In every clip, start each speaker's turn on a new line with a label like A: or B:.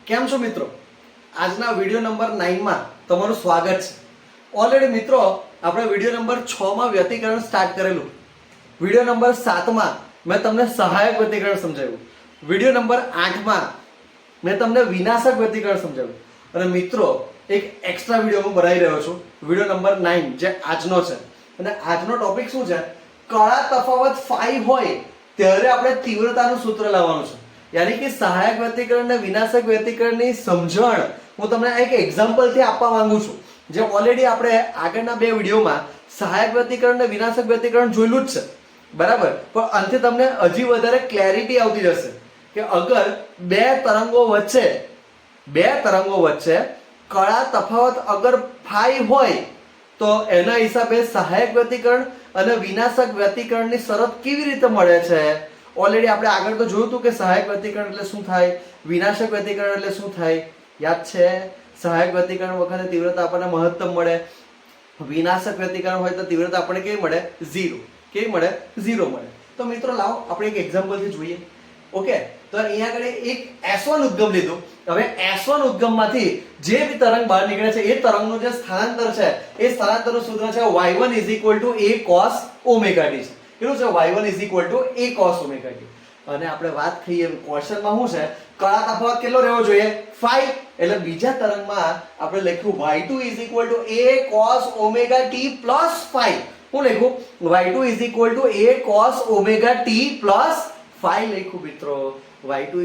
A: કેમ છો મિત્રો? આજના વિડિયો નંબર 9 માં તમારું સ્વાગત છે. ઓલરેડી મિત્રો આપણે વિડિયો નંબર 6 માં વ્યતિકરણ સ્ટાર્ટ કરેલું. વિડિયો નંબર 7 માં મેં તમને સહાયક વ્યતિકરણ સમજાવ્યું. વિડિયો નંબર 8 માં મેં તમને વિનાશક વ્યતિકરણ સમજાવ્યું. અને મિત્રો એક એક્સ્ટ્રા વિડિયો હું બનાવી રહ્યો છું, વિડિયો નંબર 9 જે આજનો છે. અને આજનો ટોપિક શું છે? કળા તફાવત phi હોય ત્યારે આપણે તીવ્રતાનું સૂત્ર લાવવાનું છે. यानी कि सहायक व्यतिकरण ने विनाशक व्यतिकरण ની સમજણ હું તમને એક એક્ઝામ્પલ થી આપવા માંગુ છું. જે ઓલરેડી આપણે આગળના બે વિડિયોમાં સહાયક વ્યતિકરણ ને વિનાશક વ્યતિકરણ જોયેલું જ છે, બરાબર. પણ અંતે તમને હજી વધારે ક્લેરિટી આવતી જશે કે અગર બે તરંગો વચ્ચે કળા તફાવત અગર phi હોય તો એના હિસાબે સહાયક વ્યતિકરણ અને વિનાશક વ્યતિકરણની શરત કેવી રીતે મળે છે. ઓલરેડી આપણે આગળ તો જોયું હતું કે સહાયક વ્યતિકરણ એટલે શું થાય, વિનાશક વ્યતિકરણ એટલે શું થાય. યાદ છે? સહાયક વ્યતિકરણ વખતે તીવ્રતા આપણને મહત્તમ મળે, વિનાશક વ્યતિકરણ હોય તો તીવ્રતા આપણને કેવી મળે? 0. કેવી મળે? 0 મળે. તો મિત્રો લાવો આપણે એક એક્ઝામ્પલ થી જોઈએ. ઓકે, તો અહીંયા આગળ એક S1 ઉદ્ગમ લીધું. હવે S1 ઉદ્ગમમાંથી જે બી તરંગ બહાર નીકળે છે એ તરંગનું જે સ્થાનાંતર છે એ સ્થાનાંતરનું સૂત્ર છે y1 a cos omega t છે. કેટલું છે? y1 a cos omega t. અને આપણે વાત કરીએ ક્વેશ્ચનમાં શું છે? કળા તફાવત કેટલો રહેવો જોઈએ? phi. એટલે બીજા તરંગમાં આપણે લખ્યું y2 a cos omega t plus phi. શું લખ્યું? y2 a cos omega t plus phi લખ્યું મિત્રો. y2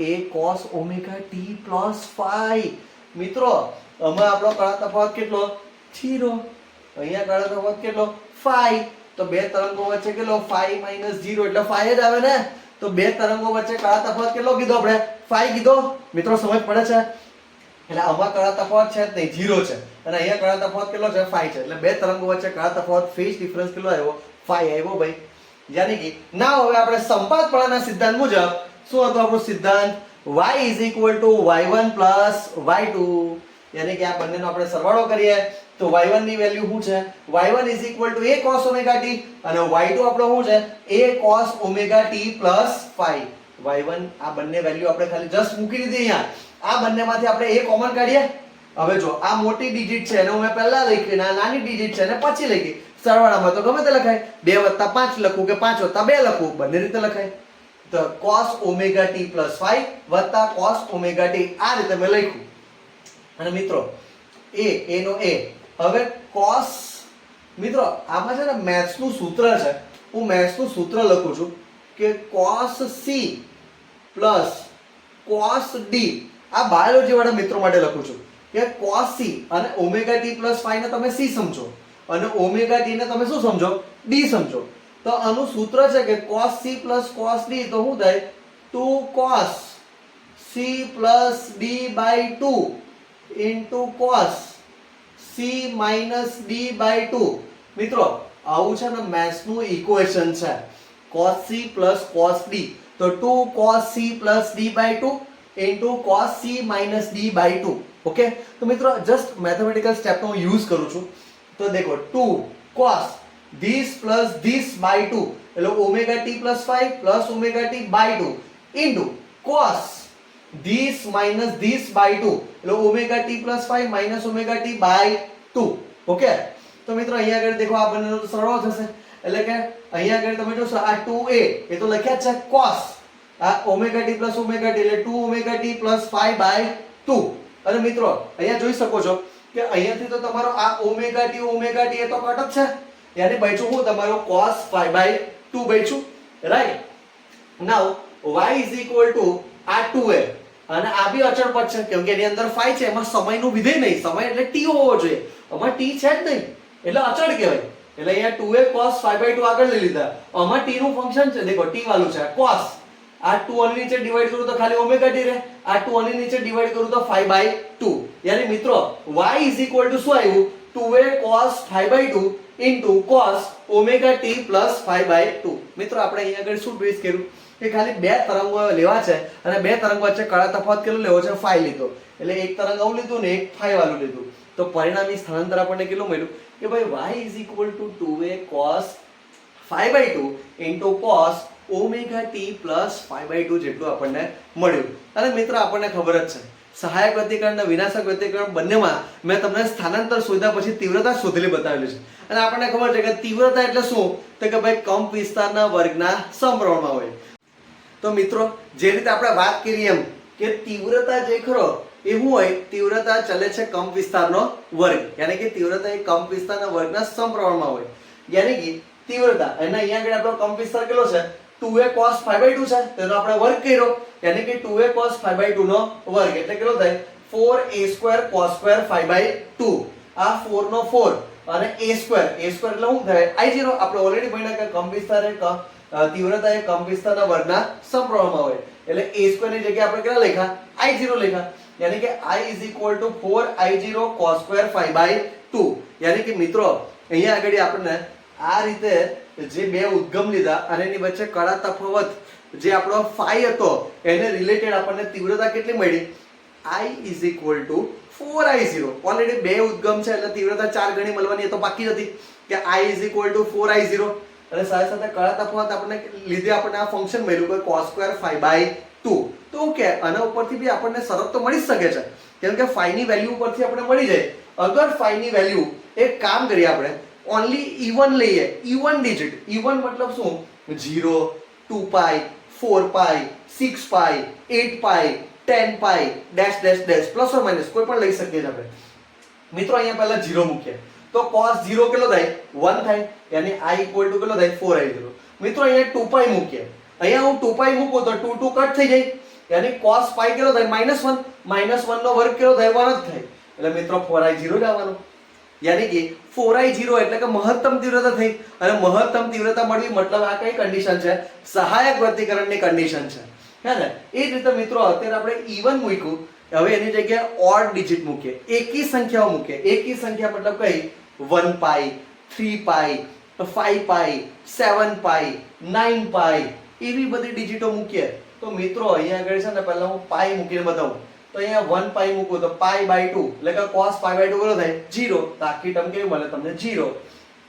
A: a cos omega t plus phi. મિત્રો આમાં આપણો કળા તફાવત કેટલો? 0. અહીંયા કળા તફાવત કેટલો? phi. તો બે તરંગો વચ્ચે કેટલો? phi minus 0 એટલે phi જ આવે ને. તો બે તરંગો વચ્ચે કળા તફાવત કેટલો કીધો આપણે? phi કીધો. મિત્રો સમજ પડે છે? એટલે આમાં કળા તફાવત છે જ નહીં, 0 છે. અને અહીંયા કળા તફાવત કેટલો છે? phi છે. એટલે બે તરંગો વચ્ચે કળા તફાવત ફેઝ ડિફરન્સ કેટલો આવ્યો? phi આવ્યો ભાઈ. યાની કે ના હવે આપણે સંપાતપણાના સિદ્ધાંત મુજબ શું હતો આપણો સિદ્ધાંત? y y1 y2. યાની કે આ બંનેનો આપણે સરવાળો કરીએ તો y1 ની વેલ્યુ શું છે? y1 a cos omega t અને y2 આપણો શું છે? a cos omega t plus phi. y1 આ બંને વેલ્યુ આપણે ખાલી જસ્ટ મૂકી દીધી અહીંયા. આ બંનેમાંથી આપણે a કોમન કાઢીએ. હવે જો આ મોટી ડિજિટ છે એને હું પહેલા લખી, આ નાની ડિજિટ છે એને પછી લખી. સરવાળામાં તો ગમે તે લખાય. 2 + 5 લખું કે 5 + 2 લખું, બંને રીતે લખાય. તો cos omega t plus phi વત્તા cos ઓમેગા t આ રીતે મેં લખ્યું. અને મિત્રો a નો a. હવે cos, મિત્રો આમાં છે ને મેથ્સ નું સૂત્ર છે. હું મેથ્સ નું સૂત્ર લખું છું કે cos c plus cos d. આ બાયોલોજી વાળા મિત્રો માટે લખું છું કે cos c અને ઓમેગા t plus phi ને તમે c સમજો અને ઓમેગા t ને તમે શું સમજો? d સમજો. તો આનું સૂત્ર છે કે cos c plus cos d તો શું થાય? 2 cos c plus d by 2 into cos c minus d by 2. મિત્રો આવું છે ને મેથ્સ નું ઇક્વેશન છે. cos c plus cos d તો 2 cos c plus d by 2 into cos c minus d by 2. Okay, તો મિત્રો જસ્ટ મેથેમેટિકલ સ્ટેપનો હું યુઝ કરું છું. તો દેખો 2 cos this plus this by 2 એટલે omega t plus phi plus omega t by 2 into cos this minus this by 2 એટલે omega t plus phi minus omega t by 2. Okay, તો મિત્રો અહીંયા આગળ દેખો આ બંનેનો સરવાળો થશે. એટલે કે અહીંયા આગળ તમે જોશો આ 2a એ તો લખ્યા જ છે cos આ omega t plus omega t એટલે 2 omega t plus phi by 2. અને મિત્રો અહીંયા જોઈ શકો છો કે અહીંયાથી તો તમારો આ ઓમેગા t એ તો કટ જ છે. યાની બચ્યું હું તમારો cos phi by 2 બચ્યું, રાઈટ. નાઉ y આ 2a અને આ બી અચળ પદ છે કેમ કે એની અંદર phi છે. એમાં સમયનું વિધેય નહીં, સમય એટલે t હોવો જોઈએ. આમાં t છે જ નહીં એટલે અચળ કહેવાય. એટલે અહીંયા 2a cos phi by 2 આગળ લઈ લીધા. આમાં t નું ફંક્શન છે, દેખો t વાળું છે cos. આ 2 આની નીચે ડિવાઈડ કરું તો ખાલી ઓમેગા t રહે. આ 2 આની નીચે ડિવાઈડ કરું તો phi by 2. યાની મિત્રો y શું આવ્યું? 2a cos phi by 2 into cos omega t plus phi by 2. મિત્રો આપણે અહીંયા આગળ શું ટ્વિસ્ટ કર્યું કે ખાલી બે તરંગો લેવા છે અને બે તરંગો વચ્ચે કળા તફાવત કેટલો લેવો છે? phi લીધો. એટલે એક તરંગ આવું લીધું ને એક phi વાળું લીધું. તો પરિણામી સ્થાનાંતર આપણને કેટલું મળ્યું કે ભાઈ y 2a cos phi by 2 into cos omega T plus 5/2 જેટલું આપણને મળ્યું. અને મિત્રો આપણને ખબર જ છે સહાયક વ્યતિકરણ અને વિનાશક વ્યતિકરણ બંનેમાં મેં તમને સ્થાનાંતર શોધ્યા પછી તીવ્રતા શોધેલી બતાવેલી છે. અને આપણને ખબર છે કે તીવ્રતા એટલે શું, તો કે ભાઈ કંપ વિસ્તારના વર્ગના સમપ્રમાણમાં હોય. તો મિત્રો જે રીતે આપણે વાત કરી એમ કે તીવ્રતા જે ખરો એ શું હોય, તીવ્રતા ચલે છે કંપ વિસ્તારનો વર્ગ, યાની કે તીવ્રતા એ કંપ વિસ્તારના વર્ગના સમપ્રમાણમાં હોય. યાની કે તીવ્રતા અને અહીંયા આગળ આપણો કંપ વિસ્તાર કેટલો છે 2a cos 5/2 છે, તેનો આપણે વર્ગ કર્યો, યાની કે 2a cos 5/2 નો વર્ગ એટલે કેટલો થાય 4a² cos² 5/2. આ 4 નો 4 અને a² એટલે શું થાય I0. આપણે ઓલરેડી ભણ્યા કે કંપ વિસ્તાર એ તીવ્રતા એ કંપ વિસ્તારના વર્ગના સમપ્રમાણમાં હોય એટલે a² ની જગ્યાએ આપણે કેટલા લખ્યા I0 લખ્યા, યાની કે I 4I0 cos² 5/2. યાની કે મિત્રો અહીંયા આગળ આપણને આ રીતે જે બે ઉદ્ગમ લીધા અને એની વચ્ચે કડા તફાવત જે આપણો phi હતો એને રિલેટેડ આપણને તીવ્રતા કેટલી મળી I 4I0. ઓલરેડી બે ઉદ્ગમ છે એટલે તીવ્રતા 4 ગણી મળવાની એ તો બાકી જ હતી કે I 4I0 અને સાથે સાથે કડા તફાવત આપણને લીધે આપણને આ ફંક્શન મળ્યું કે cos² 5/2. તો કે આના ઉપરથી બી આપણને શરત તો મળી જ શકે છે કેમ કે phi ની વેલ્યુ ઉપરથી આપણને મળી જાય. અગર phi ની વેલ્યુ એક કામ કરીએ આપણે ઓનલી even લઈએ, even ડિજિટ. even મતલબ શું 0, 2π, 4π, 6π, 8π, 10π dash dash dash plus or minus કોઈ પણ લઈ શકીએ આપણે. મિત્રો અહીંયા પહેલા 0 મૂકીએ તો cos 0 કેટલો થાય 1 થાય, યાની I કેટલો થાય 4I0. મિત્રો અહીંયા 2π મૂકીએ, અહીંયા હું 2π મૂકું તો 2 2 કટ થઈ જાય, યાની cos π કેટલો થાય -1, -1 નો વર્ગ કેટલો થાય 1 જ થાય એટલે મિત્રો 4I0 જ આવવાનું. યાની કે 4I0 એટલે કે મહત્તમ તીવ્રતા થઈ અને મહત્તમ તીવ્રતા મળવી મતલબ આ કઈ કન્ડિશન છે સહાયક વર્ગીકરણની કન્ડિશન છે, હે ને. એ જ રીતે મિત્રો અત્યારે આપણે even મૂક્યું, હવે એની જગ્યાએ ઓડ ડિજિટ મૂકીએ, એકી સંખ્યાઓ મૂકીએ. એકી સંખ્યા મતલબ કઈ 1π, 3π, 5π, 7π, 9π એવી બધી ડિજિટો મૂકીએ તો મિત્રો અહીંયા આગળ છે ને પહેલા હું પાઈ મૂકીને બતાવું તો અહીંયા 1π મૂકું તો π/2 એટલે કે cos π/2 કેટલો થાય 0. તો આખી ટર્મ કેવી મળે તમને 0.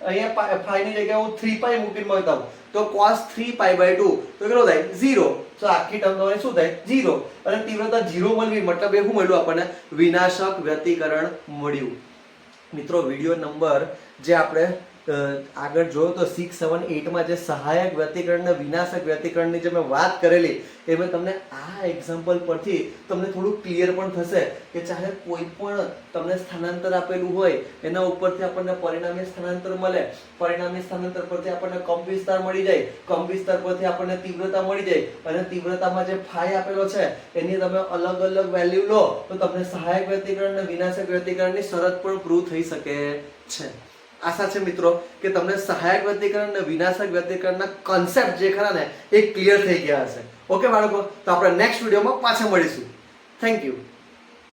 A: અહીંયા phi ની જગ્યાએ હું 3π મૂકીને બતાવું તો cos 3π/2 તો કેટલો થાય 0. તો આખી ટર્મ તમારી શું થાય 0 અને તીવ્રતા 0 મળવી મતલબ એ શું મળ્યું આપણને વિનાશક વ્યતિકરણ મળ્યું. મિત્રો વિડિયો નંબર જે આપણે આગળ જોયો તો 6, 7, 8 માં જે સહાયક વ્યતિકરણ અને વિનાશક વ્યતિકરણની જે મેં વાત કરેલી એ મેં તમને આ એક્ઝામ્પલ પરથી તમને થોડું ક્લિયર પણ થશે કે ચાહે કોઈ પણ તમને સ્થાનાંતર આપેલું હોય એના ઉપરથી આપણને પરિણામી સ્થાનાંતર મળે, પરિણામી સ્થાનાંતર પરથી આપણને કંપ વિસ્તાર મળી જાય, કંપ વિસ્તાર પરથી આપણને તીવ્રતા મળી જાય અને તીવ્રતામાં જે phi આપેલો છે એની તમે અલગ અલગ વેલ્યુ લો તો તમને સહાયક વ્યતિકરણ અને વિનાશક વ્યતિકરણની શરત પણ પ્રૂવ થઈ શકે છે. આશા છે મિત્રો કે તમને સહાયક વ્યતિકરણ અને વિનાશક વ્યતિકરણના કોન્સેપ્ટ જે ખરા ને એ ક્લિયર થઈ ગયા હશે. ઓકે બાળકો, તો આપણે નેક્સ્ટ વિડીયોમાં પાછા મળીશું. Thank you.